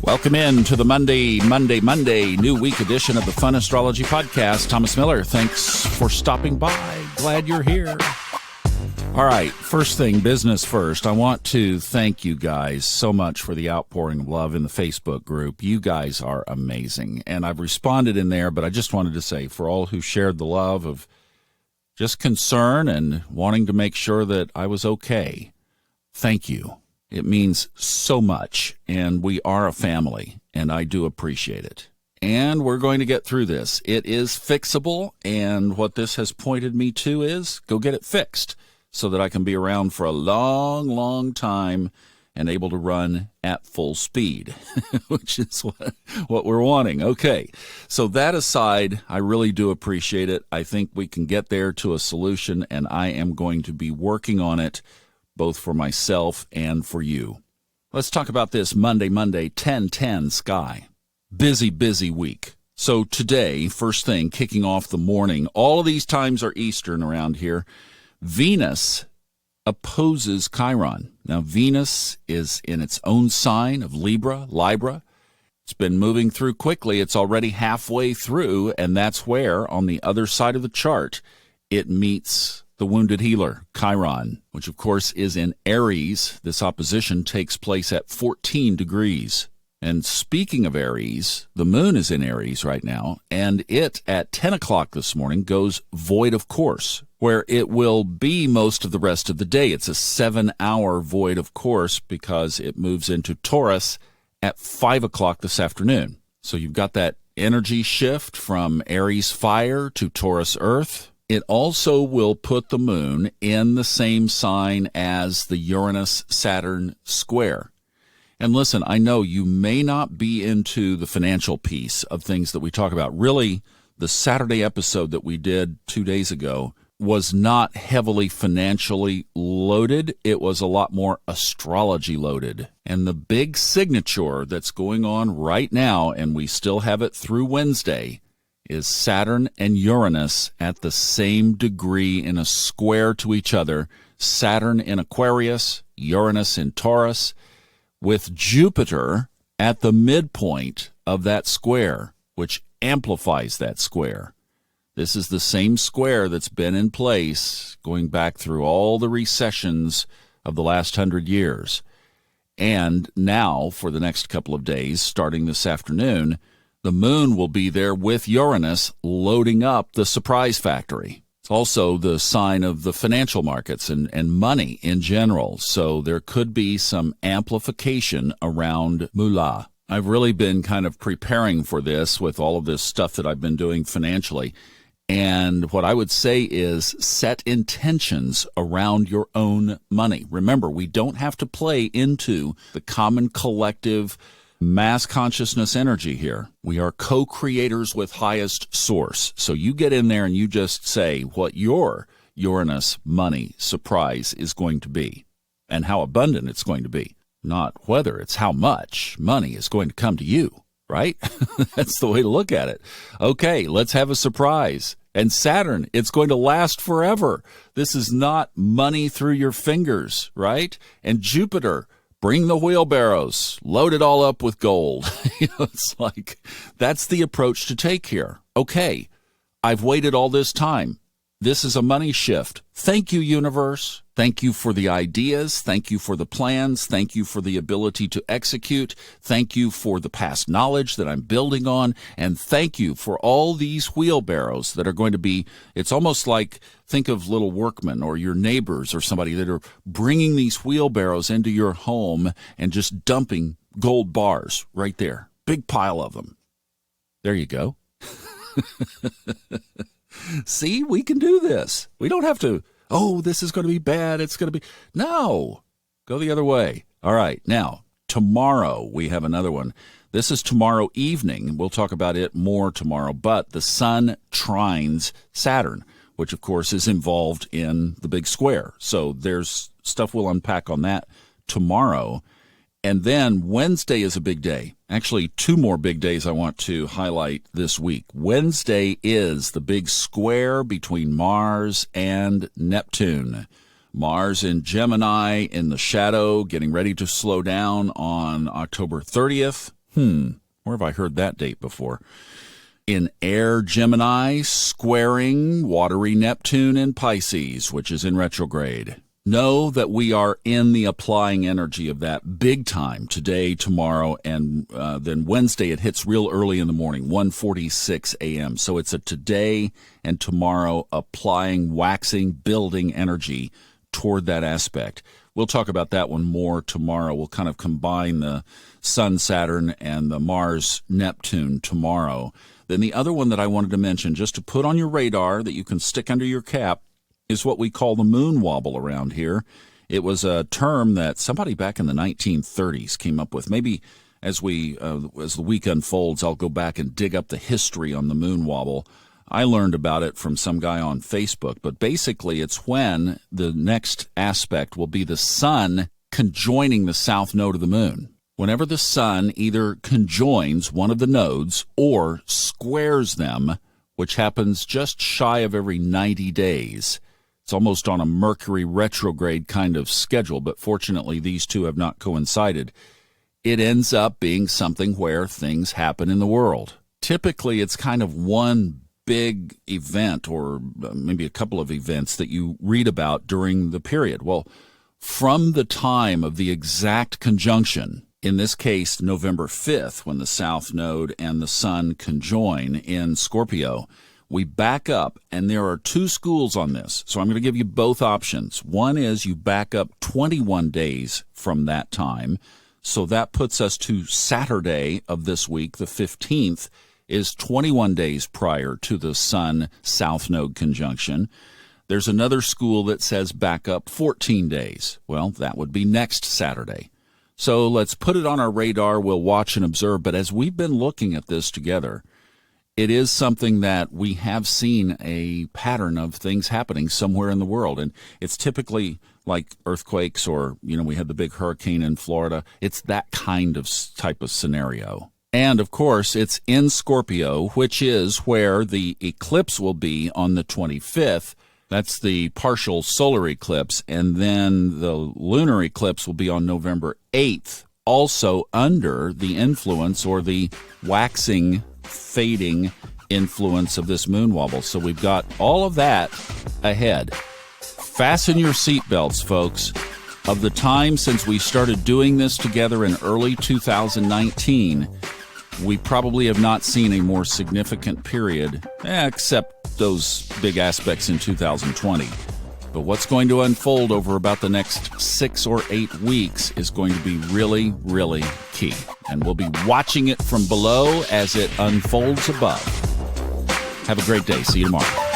Welcome in to the Monday new week edition of the Fun Astrology Podcast. Thomas Miller, thanks for stopping by. Glad you're here. All right, first thing, business first. I want to thank you guys so much for the outpouring of love in the Facebook group. You guys are amazing, and I've responded in there, but I just wanted to say, for all who shared the love of just concern and wanting to make sure that I was okay, thank you. It means so much, and we are a family, and I do appreciate it. And we're going to get through this. It is fixable, and what this has pointed me to is go get it fixed so that I can be around for a long, long time and able to run at full speed, which is what we're wanting. Okay, so that aside, I really do appreciate it. I think we can get there to a solution, and I am going to be working on it both for myself and for you. Let's talk about this Monday, 10-10 sky. Busy week. So today, first thing, kicking off the morning, all of these times are Eastern around here. Venus opposes Chiron. Now, Venus is in its own sign of Libra. It's been moving through quickly. It's already halfway through, and that's where, on the other side of the chart, it meets the wounded healer, Chiron, which of course is in Aries. This opposition takes place at 14 degrees. And speaking of Aries, the moon is in Aries right now, and it, at 10 o'clock this morning, goes void of course, where it will be most of the rest of the day. It's a 7-hour void of course because it moves into Taurus at 5 o'clock this afternoon. So you've got that energy shift from Aries fire to Taurus earth. It also will put the moon in the same sign as the Uranus-Saturn square. And listen, I know you may not be into the financial piece of things that we talk about. Really, the Saturday episode that we did 2 days ago was not heavily financially loaded. It was a lot more astrology loaded. And the big signature that's going on right now, and we still have it through Wednesday, is Saturn and Uranus at the same degree in a square to each other. Saturn in Aquarius, Uranus in Taurus, with Jupiter at the midpoint of that square, which amplifies that square. This is the same square that's been in place going back through all the recessions of the last 100 years. And now, for the next couple of days, starting this afternoon, the moon will be there with Uranus loading up the surprise factory. It's also the sign of the financial markets and money in general, so there could be some amplification around moolah. I've really been kind of preparing for this with all of this stuff that I've been doing financially, and what I would say is set intentions around your own money. Remember, we don't have to play into the common collective mass consciousness energy here. We are co-creators with highest source. So you get in there and you just say what your Uranus money surprise is going to be and how abundant it's going to be. Not whether, it's how much money is going to come to you, right? That's the way to look at it. Okay, let's have a surprise. And Saturn, it's going to last forever. This is not money through your fingers, right? And Jupiter, bring the wheelbarrows, load it all up with gold. It's like, that's the approach to take here. Okay, I've waited all this time. This is a money shift. Thank you, universe. Thank you for the ideas. Thank you for the plans. Thank you for the ability to execute. Thank you for the past knowledge that I'm building on. And thank you for all these wheelbarrows that are going to be, it's almost like, think of little workmen or your neighbors or somebody that are bringing these wheelbarrows into your home and just dumping gold bars right there. Big pile of them. There you go. See, we can do this. We don't have to, oh, this is going to be bad. It's going to be, no, go the other way. All right. Now, tomorrow we have another one. This is tomorrow evening. We'll talk about it more tomorrow, but the sun trines Saturn, which of course is involved in the big square. So there's stuff we'll unpack on that tomorrow. And then Wednesday is a big day. Actually, 2 more big days I want to highlight this week. Wednesday is the big square between Mars and Neptune. Mars in Gemini in the shadow, getting ready to slow down on October 30th. Where have I heard that date before? In air Gemini, squaring watery Neptune in Pisces, which is in retrograde. Know that we are in the applying energy of that big time today, tomorrow, and then Wednesday it hits real early in the morning, 1:46 a.m. So it's a today and tomorrow applying, waxing, building energy toward that aspect. We'll talk about that one more tomorrow. We'll kind of combine the Sun, Saturn, and the Mars, Neptune tomorrow. Then the other one that I wanted to mention, just to put on your radar that you can stick under your cap, is what we call the moon wobble around here. It was a term that somebody back in the 1930s came up with. Maybe as the week unfolds, I'll go back and dig up the history on the moon wobble. I learned about it from some guy on Facebook, but basically it's when the next aspect will be the sun conjoining the south node of the moon. Whenever the sun either conjoins one of the nodes or squares them, which happens just shy of every 90 days, it's almost on a Mercury retrograde kind of schedule, but fortunately these two have not coincided. It ends up being something where things happen in the world. Typically, it's kind of one big event or maybe a couple of events that you read about during the period. Well, from the time of the exact conjunction, in this case, November 5th, when the South Node and the Sun conjoin in Scorpio, we back up, and there are two schools on this. So I'm going to give you both options. One is you back up 21 days from that time. So that puts us to Saturday of this week, the 15th, is 21 days prior to the Sun-South Node conjunction. There's another school that says back up 14 days. Well, that would be next Saturday. So let's put it on our radar. We'll watch and observe. But as we've been looking at this together, it is something that we have seen a pattern of things happening somewhere in the world. And it's typically like earthquakes or, we had the big hurricane in Florida. It's that kind of type of scenario. And, of course, it's in Scorpio, which is where the eclipse will be on the 25th. That's the partial solar eclipse. And then the lunar eclipse will be on November 8th, also under the influence or the waxing, fading influence of this moon wobble. So we've got all of that ahead. Fasten your seatbelts, folks. Of the time since we started doing this together in early 2019, we probably have not seen a more significant period, except those big aspects in 2020. But what's going to unfold over about the next 6 or 8 weeks is going to be really, really key. And we'll be watching it from below as it unfolds above. Have a great day. See you tomorrow.